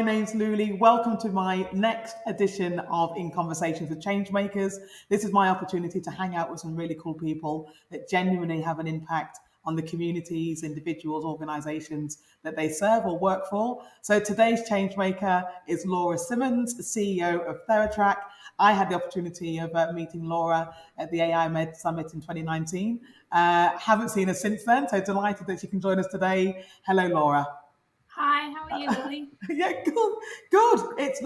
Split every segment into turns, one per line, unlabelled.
name's Luli. Welcome to my next edition of In Conversations with Changemakers. This is my opportunity to hang out with some really cool people that genuinely have an impact on the communities, individuals, organizations that they serve or work for. So today's changemaker is Laura Simmons, CEO of Theratrak. I had the opportunity of meeting Laura at the AI Med Summit in 2019. Haven't seen her since then, so delighted that she can join us today. Hello, Laura.
Hi, how are you, Lily?
Yeah, good. It's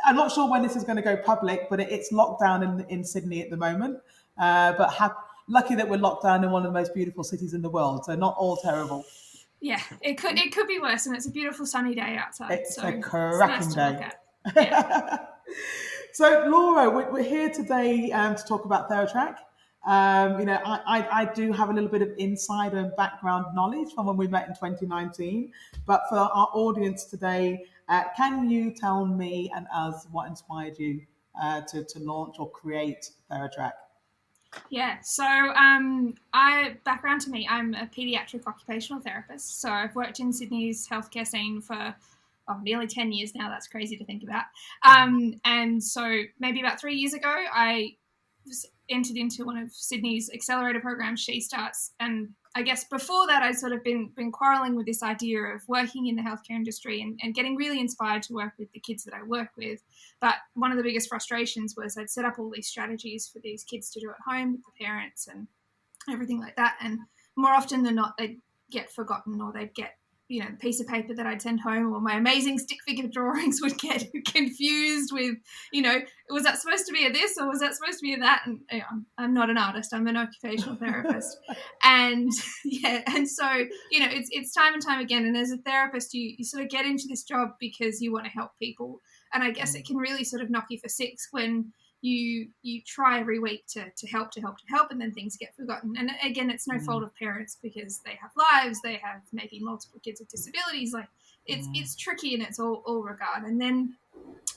I'm not sure when this is going to go public, but it's locked down in Sydney at the moment. Lucky that we're locked down in one of the most beautiful cities in the world, so not all terrible.
Yeah, it could be worse, and it's a beautiful sunny day outside.
It's
so
a cracking
it's nice to
day.
look at. Yeah.
So, Laura, we're here today to talk about Theratrak. I do have a little bit of insider and background knowledge from when we met in 2019. But for our audience today, can you tell me and us what inspired you to launch or create Theratrak?
Yeah, so background to me, I'm a paediatric occupational therapist. So I've worked in Sydney's healthcare scene for nearly 10 years now. That's crazy to think about. And so maybe about 3 years ago, I entered into one of Sydney's accelerator programs, She Starts. And I guess before that, I'd sort of been quarrelling with this idea of working in the healthcare industry and getting really inspired to work with the kids that I work with. But one of the biggest frustrations was I'd set up all these strategies for these kids to do at home with the parents and everything like that. And more often than not, they'd get forgotten, or they'd get, a piece of paper that I'd send home, or my amazing stick figure drawings would get confused with, was that supposed to be a this, or was that supposed to be a that? And I'm not an artist, I'm an occupational therapist. And so, it's time and time again. And as a therapist, you sort of get into this job because you want to help people. And I guess it can really sort of knock you for six when you try every week to help, and then things get forgotten. And again, it's no fault of parents, because they have lives, they have maybe multiple kids with disabilities. Like it's tricky, and it's all regard. And then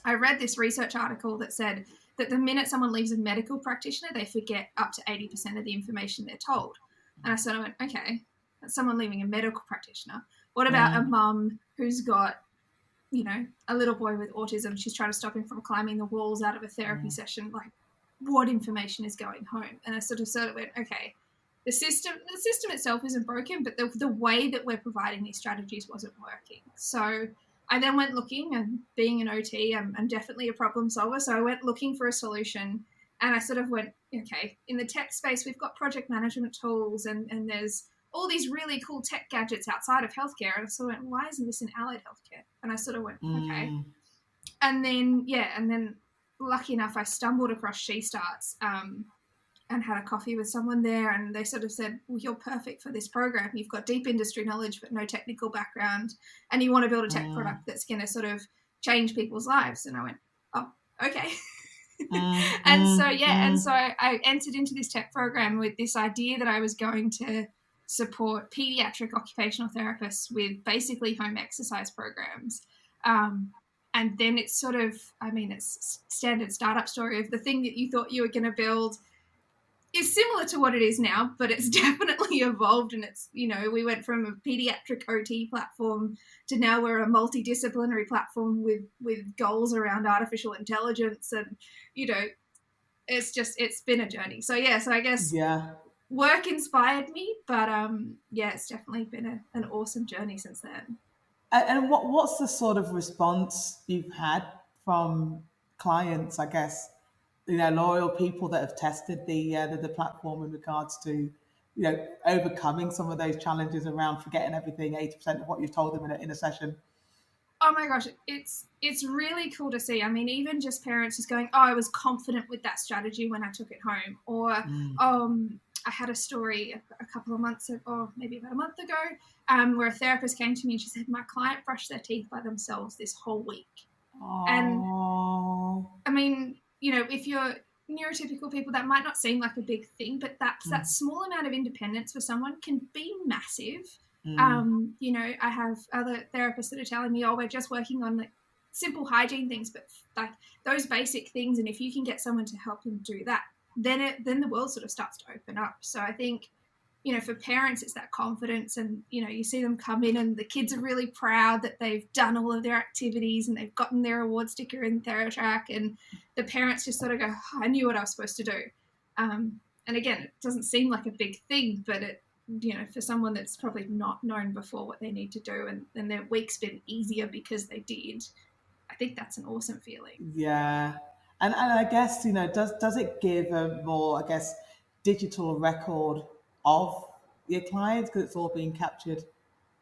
I read this research article that said that the minute someone leaves a medical practitioner, they forget up to 80% of the information they're told. And I sort of went, okay, that's someone leaving a medical practitioner. What about a mum who's got a little boy with autism? She's trying to stop him from climbing the walls out of a therapy session. Like, what information is going home? And I sort of went, okay, the system itself isn't broken, but the way that we're providing these strategies wasn't working. So I then went looking, and being an OT, I'm definitely a problem solver. So I went looking for a solution, and I sort of went, okay, in the tech space, we've got project management tools, and there's all these really cool tech gadgets outside of healthcare. And I sort of went, why isn't this in allied healthcare? And I sort of went, okay. And then lucky enough, I stumbled across She Starts and had a coffee with someone there. And they sort of said, well, you're perfect for this program. You've got deep industry knowledge, but no technical background. And you want to build a tech product that's going to sort of change people's lives. And I went, oh, okay. And so I entered into this tech program with this idea that I was going to support pediatric occupational therapists with basically home exercise programs. And then it's sort of, it's standard startup story of the thing that you thought you were going to build is similar to what it is now, but it's definitely evolved. And it's, we went from a pediatric OT platform to now we're a multidisciplinary platform with goals around artificial intelligence. And, it's been a journey. So I guess work inspired me, but it's definitely been an awesome journey since then.
And what's the sort of response you've had from clients, I guess, loyal people that have tested the platform in regards to, overcoming some of those challenges around forgetting everything, 80% of what you've told them in a session?
Oh my gosh, it's really cool to see. Even just parents just going, oh, I was confident with that strategy when I took it home. Or I had a story a couple of months ago, or maybe about a month ago, where a therapist came to me and she said, my client brushed their teeth by themselves this whole week.
Aww.
And if you're neurotypical people, that might not seem like a big thing, but that small amount of independence for someone can be massive. I have other therapists that are telling me, oh, we're just working on like simple hygiene things, but like those basic things. And if you can get someone to help them do that, then the world sort of starts to open up. So I think for parents, it's that confidence, and, you see them come in and the kids are really proud that they've done all of their activities and they've gotten their award sticker in Theratrak, and the parents just sort of go, oh, I knew what I was supposed to do. And again, it doesn't seem like a big thing, but it, for someone that's probably not known before what they need to do, and their week's been easier because they did, I think that's an awesome feeling.
Yeah. And I guess, does it give a more, I guess, digital record of your clients because it's all being captured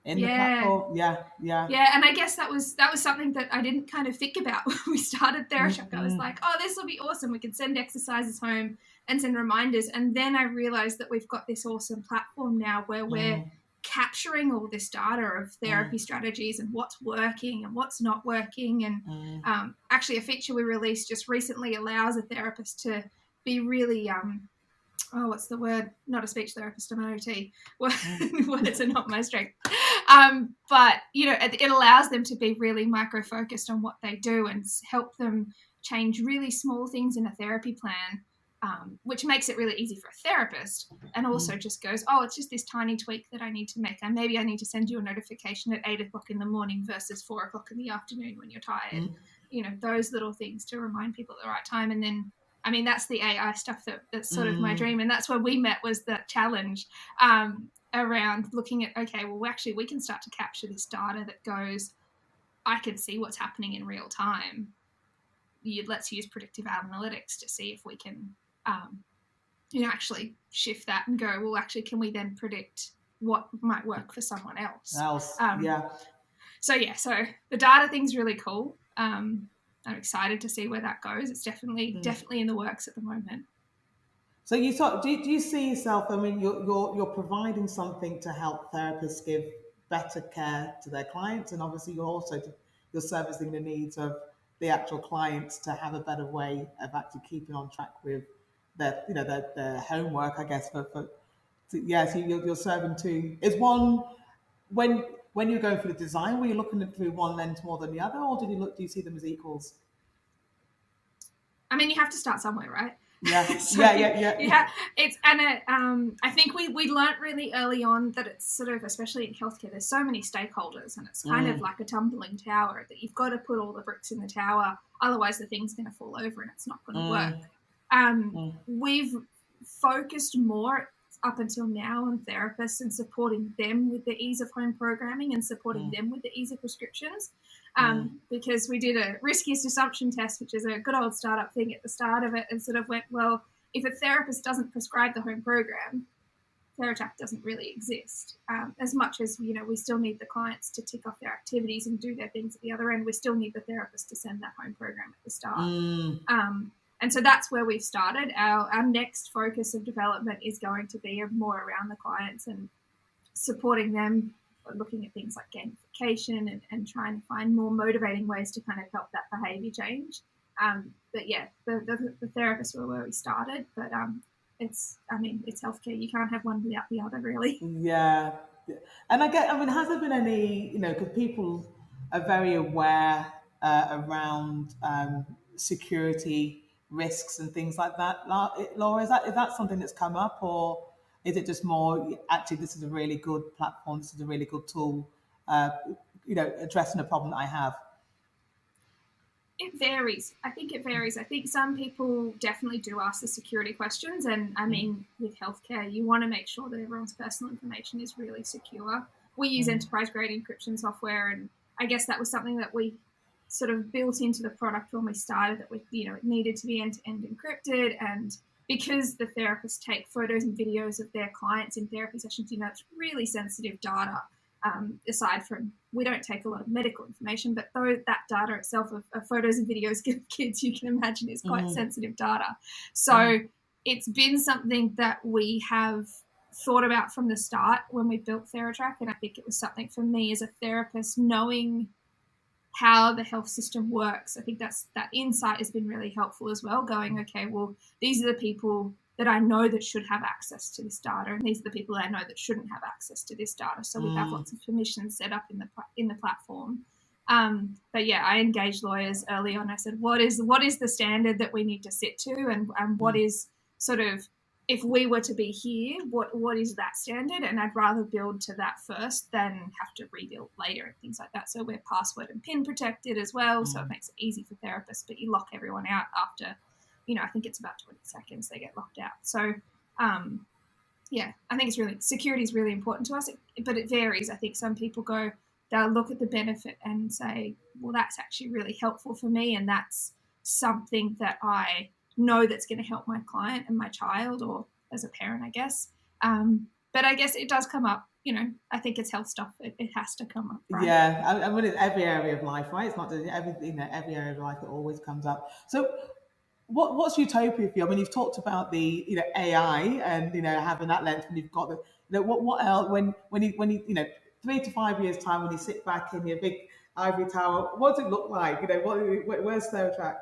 in the
Yeah.
platform? Yeah, yeah.
Yeah, and I guess that was something that I didn't kind of think about when we started Theratrak. I was like, oh, this will be awesome. We can send exercises home and send reminders. And then I realized that we've got this awesome platform now where we're capturing all this data of therapy strategies and what's working and what's not working. And actually, a feature we released just recently allows a therapist to be really what's the word? Not a speech therapist, I'm an OT. Words are not my strength. But, it allows them to be really micro-focused on what they do and help them change really small things in a therapy plan, which makes it really easy for a therapist, and also just goes, oh, it's just this tiny tweak that I need to make. And maybe I need to send you a notification at 8 o'clock in the morning versus 4 o'clock in the afternoon when you're tired. Those little things to remind people at the right time. And then, that's the AI stuff that's sort of my dream. And that's where we met, was the challenge around looking at, okay, well, actually, we can start to capture this data that goes, I can see what's happening in real time. Let's use predictive analytics to see if we can, actually shift that and go, well, actually, can we then predict what might work for someone else? So the data thing's really cool. I'm excited to see where that goes. It's definitely in the works at the moment.
So do you see yourself? You're providing something to help therapists give better care to their clients, and obviously you're servicing the needs of the actual clients to have a better way of actually keeping on track with their homework, I guess. So you're serving two. Is one when you're going for the design, were you looking at through one lens more than the other, or do you see them as equals?
You have to start somewhere, right?
Yeah, yeah.
I think we learnt really early on that it's sort of, especially in healthcare, there's so many stakeholders, and it's kind of like a tumbling tower, that you've got to put all the bricks in the tower, otherwise the thing's going to fall over and it's not going to work. We've focused more up until now on therapists and supporting them with the ease of home programming and supporting them with the ease of prescriptions. Because we did a riskiest assumption test, which is a good old startup thing at the start of it, and sort of went, well, if a therapist doesn't prescribe the home program, Theratrak doesn't really exist. As much as, we still need the clients to tick off their activities and do their things at the other end, we still need the therapist to send that home program at the start. And so that's where we've started. Our next focus of development is going to be more around the clients and supporting them, looking at things like gamification and trying to find more motivating ways to kind of help that behaviour change. But yeah, the therapists were where we started, but it's healthcare. You can't have one without the other, really.
Yeah. And has there been any, because people are very aware around security risks and things like that. Laura, is that something that's come up, or is it just more, actually, this is a really good platform, this is a really good tool, addressing a problem that I have?
It varies. I think it varies. I think some people definitely do ask the security questions. And with healthcare, you want to make sure that everyone's personal information is really secure. We use enterprise grade encryption software. And I guess that was something that we sort of built into the product when we started, that it needed to be end-to-end encrypted. And because the therapists take photos and videos of their clients in therapy sessions, it's really sensitive data. Aside from, we don't take a lot of medical information, but that data itself of photos and videos of kids, you can imagine, is quite sensitive data. So it's been something that we have thought about from the start when we built Theratrak, and I think it was something for me as a therapist, knowing how the health system works. I think that insight has been really helpful as well, going, okay, well, these are the people that I know that should have access to this data, and these are the people that I know that shouldn't have access to this data. So we have lots of permissions set up in the platform. But yeah, I engaged lawyers early on. I said, what is the standard that we need to sit to, and what is sort of if we were to be here, what is that standard? And I'd rather build to that first than have to rebuild later and things like that. So we're password and PIN protected as well, so it makes it easy for therapists, but you lock everyone out after, I think it's about 20 seconds they get locked out. So yeah, I think security is really important to us, but it varies. I think some people they'll look at the benefit and say, well, that's actually really helpful for me, and that's something that I know that's going to help my client and my child, or as a parent, I guess. But I guess it does come up, I think it's health stuff. It has to come up, right?
Yeah, I mean, it's every area of life, right? It's not just everything, every area of life, it always comes up. So what's utopia for you? I mean, you've talked about the AI and having that lens when you've got the what else when you 3 to 5 years time when you sit back in your big ivory tower, what does it look like? Where's Theratrak?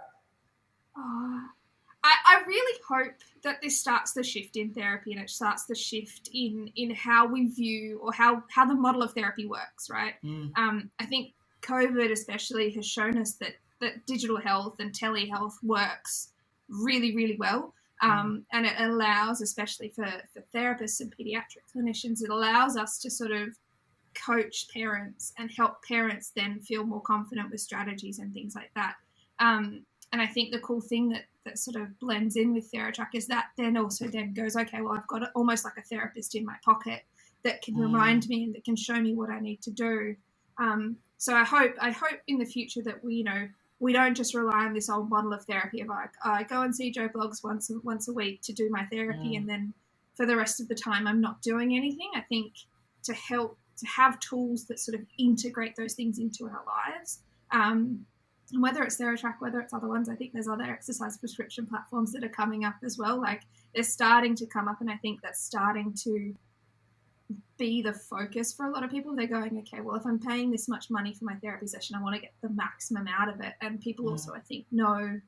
I really hope that this starts the shift in therapy, and it starts the shift in how we view, or how the model of therapy works, right? I think COVID especially has shown us that digital health and telehealth works really, really well. And it allows, especially for therapists and paediatric clinicians, it allows us to sort of coach parents and help parents then feel more confident with strategies and things like that. And I think the cool thing that sort of blends in with Theratrak is that then also then goes, okay, well, I've got almost like a therapist in my pocket that can remind me and that can show me what I need to do. So I hope in the future that we don't just rely on this old model of therapy of like, I go and see Joe Bloggs once a week to do my therapy, and then for the rest of the time I'm not doing anything. I think to have tools that sort of integrate those things into our lives, and whether it's Theratrak, whether it's other ones, I think there's other exercise prescription platforms that are coming up as well. Like, they're starting to come up, and I think that's starting to be the focus for a lot of people. They're going, okay, well, if I'm paying this much money for my therapy session, I want to get the maximum out of it. And people also, I think, know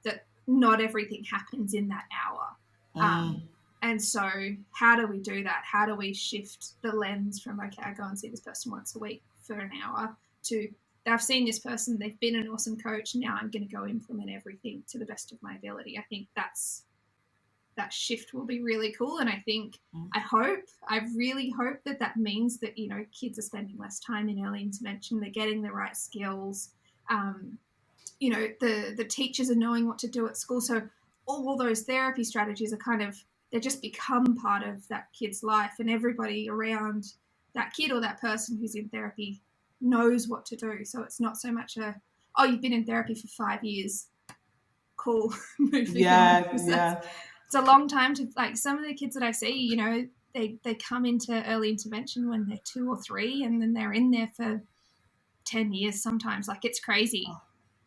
that not everything happens in that hour. And so how do we do that? How do we shift the lens from, okay, I go and see this person once a week for an hour, to I've seen this person, they've been an awesome coach, now I'm going to go implement everything to the best of my ability. I think that shift will be really cool. And I think, I really hope that means that, kids are spending less time in early intervention, they're getting the right skills, the teachers are knowing what to do at school. So all those therapy strategies are they just become part of that kid's life, and everybody around that kid or that person who's in therapy knows what to do. So it's not so much you've been in therapy for 5 years, cool, moving on. It's a long time to, like, some of the kids that I see, they come into early intervention when they're 2 or 3, and then they're in there for 10 years sometimes. Like, it's crazy.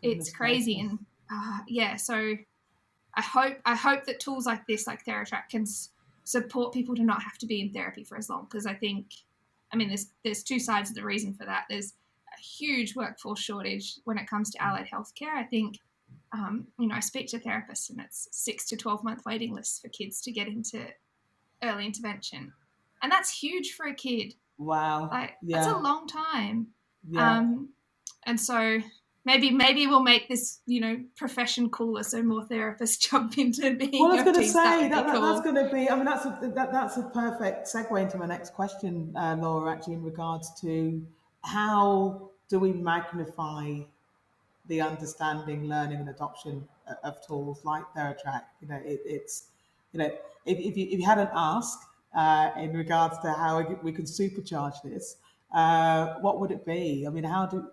It's crazy. And so I hope that tools like this, like Theratrak, can support people to not have to be in therapy for as long, because I think, there's two sides of the reason for that. There's a huge workforce shortage when it comes to allied healthcare. I think, I speak to therapists, and it's 6 to 12 month waiting lists for kids to get into early intervention, and that's huge for a kid.
Wow,
that's a long time. And so maybe we'll make this profession cooler, so more therapists jump into being.
Well, I was going to say
cool.
That's going to be. That's a perfect segue into my next question, Laura. Actually, in regards to how do we magnify the understanding, learning, and adoption of tools like Theratrak? If you had an ask in regards to how we can supercharge this, what would it be? I mean, how do?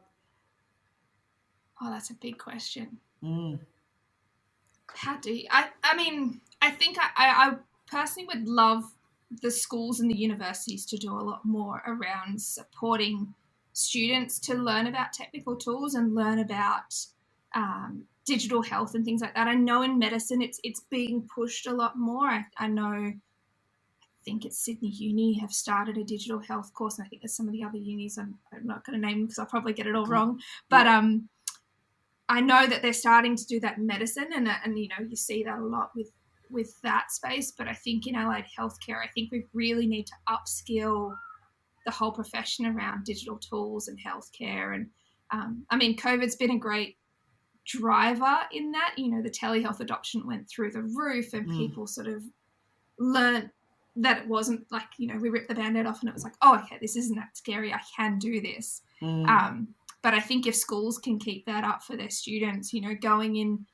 Oh, that's a big question. How do you? I think I personally would love the schools and the universities to do a lot more around supporting students to learn about technical tools and learn about digital health and things like that. I know in medicine it's being pushed a lot more. I think it's Sydney Uni have started a digital health course, and I think there's some of the other unis I'm not going to name because I'll probably get it all wrong. But I know that they're starting to do that in medicine, and you see that a lot with that space. But I think in allied healthcare, I think we really need to upskill the whole profession around digital tools and healthcare. And COVID's been a great driver in that. The telehealth adoption went through the roof, and people sort of learned that it wasn't like, we ripped the Band-Aid off and it was like, oh, okay, this isn't that scary. I can do this. But I think if schools can keep that up for their students, going in,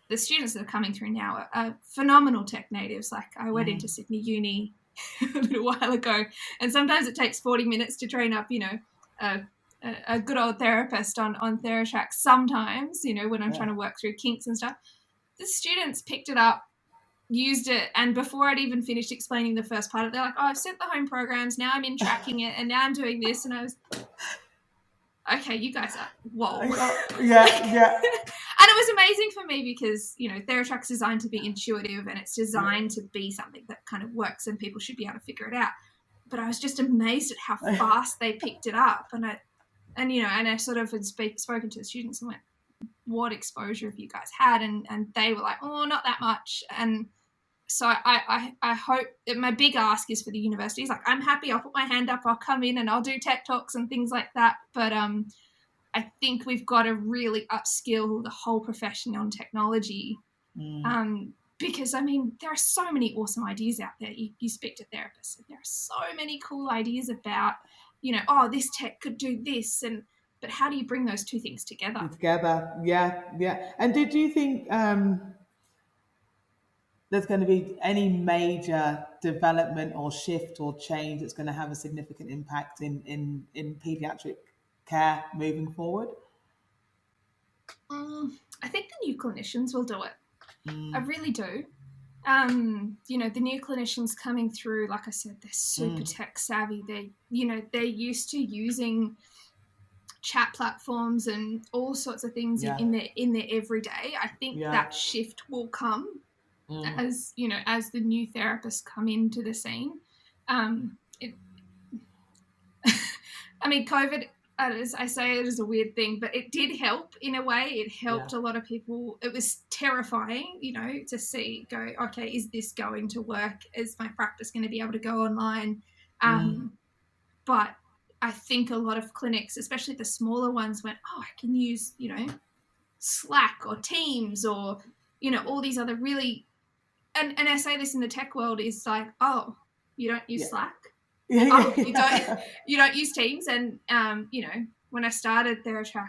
the students that are coming through now are phenomenal tech natives. Like I went into Sydney Uni a little while ago, and sometimes it takes 40 minutes to train up, a good old therapist on Theratrak sometimes, when I'm trying to work through kinks and stuff. The students picked it up, used it, and before I'd even finished explaining the first part of it, they're like, oh, I've sent the home programs, now I'm in tracking it, and now I'm doing this. And I was, okay, you guys are, whoa.
Yeah.
And it was amazing for me because, Theratrak's designed to be intuitive and it's designed to be something that kind of works and people should be able to figure it out. But I was just amazed at how fast they picked it up. And I sort of had spoken to the students and went, what exposure have you guys had? And they were like, oh, not that much. And so I hope that my big ask is for the universities. Like, I'm happy, I'll put my hand up, I'll come in and I'll do tech talks and things like that. But I think we've got to really upskill the whole profession on technology. Because, there are so many awesome ideas out there. You speak to therapists and there are so many cool ideas about, oh, this tech could do this. But how do you bring those two things together?
Yeah. And do you think there's going to be any major development or shift or change that's going to have a significant impact in paediatric care moving forward?
I think the new clinicians will do it. I really do. The new clinicians coming through, like I said, they're super tech savvy. They're used to using chat platforms and all sorts of things in their everyday. I think that shift will come as the new therapists come into the scene. COVID, as I say, it is a weird thing, but it did help in a way. It helped a lot of people. It was terrifying, to see, go, okay, is this going to work? Is my practice going to be able to go online? But I think a lot of clinics, especially the smaller ones, went, oh, I can use, Slack or Teams or, all these other really, and I say this in the tech world is like, oh, you don't use Slack? You don't use Teams. And, when I started Theratrak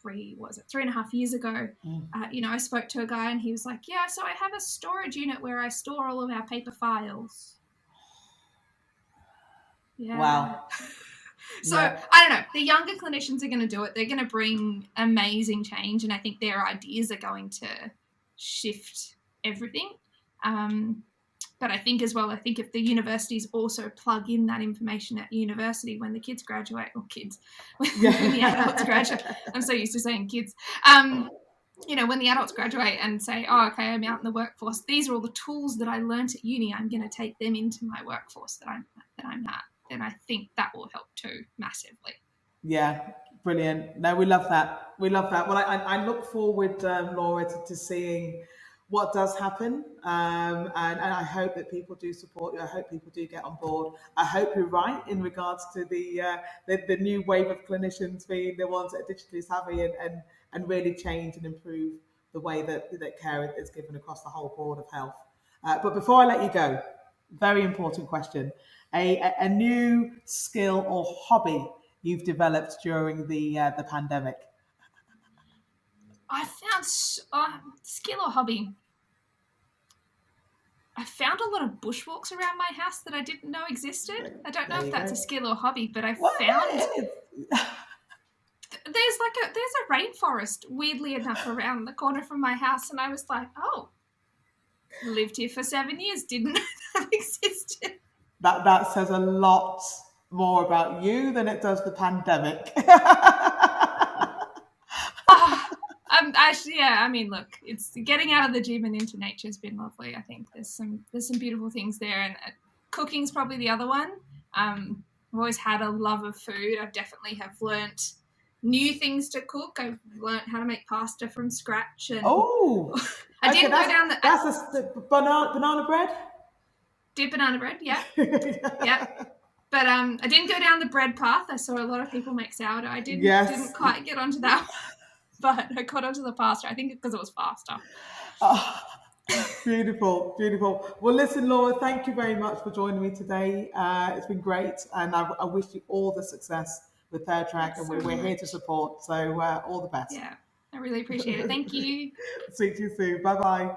3.5 years ago, I spoke to a guy and he was like, yeah, so I have a storage unit where I store all of our paper files. Yeah.
Wow.
So I don't know, the younger clinicians are going to do it. They're going to bring amazing change. And I think their ideas are going to shift everything. But I think as well, if the universities also plug in that information at university when the kids graduate, or kids, when the adults graduate, I'm so used to saying kids, when the adults graduate and say, oh, okay, I'm out in the workforce, these are all the tools that I learnt at uni, I'm going to take them into my workforce that I'm at. And I think that will help too, massively.
Yeah, brilliant. No, we love that. Well, I look forward, Laura, to seeing what does happen, and I hope that people do support you. I hope people do get on board. I hope you're right in regards to the new wave of clinicians being the ones that are digitally savvy and really change and improve the way that care is given across the whole board of health. But before I let you go, very important question: a new skill or hobby you've developed during the pandemic?
I found skill or hobby. I found a lot of bushwalks around my house that I didn't know existed. I don't know if that's a skill or hobby, but I found there's a rainforest, weirdly enough, around the corner from my house, and I was like, oh, lived here for 7 years, didn't know that existed.
That says a lot more about you than it does the pandemic.
Look, it's getting out of the gym and into nature has been lovely. I think there's some beautiful things there, and cooking's probably the other one. I've always had a love of food. I definitely have learnt new things to cook. I've learnt how to make pasta from scratch. And I didn't go down the...
That's the banana bread?
Did banana bread, yeah. Yeah. But I didn't go down the bread path. I saw a lot of people make sourdough. I didn't quite get onto that, but I got onto the pasta. I think because it was faster.
Beautiful, beautiful. Well, listen, Laura, thank you very much for joining me today. It's been great, and I wish you all the success with Theratrak,
Thanks
and
so
we're here to
much.
support. So, all the best.
Yeah, I really appreciate it. Thank you.
Speak to you soon. Bye bye.